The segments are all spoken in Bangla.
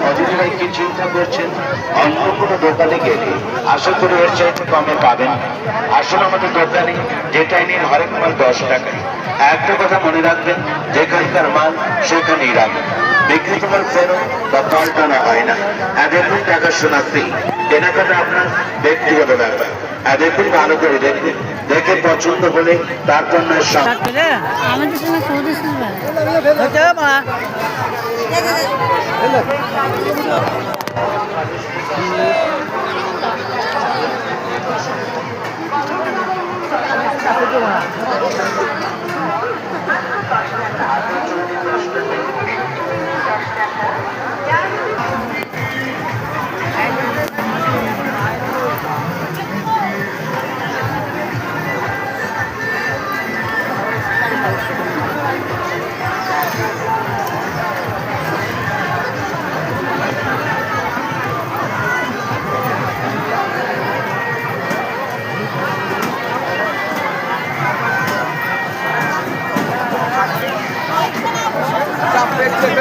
অতিথিরা কি চিন্তা করছেন অন্য কোনো দোকানে গেলে আশা করি এর চাইতে কমে পাবেন। আসলে আমাদের দোকানে যেটাই নিন হরেক মাল 10 টাকা। একটা কথা মনে রাখবেন, যেখানকার মাল সেখানেই রাখবেন, বিক্রি মাল ফেরত বা পাল্টানো হয় না। দেখুন টাকা শোনা ফ্রি, কেনাকাটা আপনার ব্যক্তিগত ব্যাপার। দেখুন ভালো করে দেখুন, দেখে পছন্দ হলে তারপর নয় সব আমাদের সঙ্গে সৌদি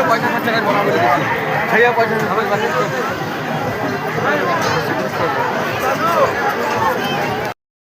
পয়সা খরচা করে বলা বলে দিচ্ছি। পয়সা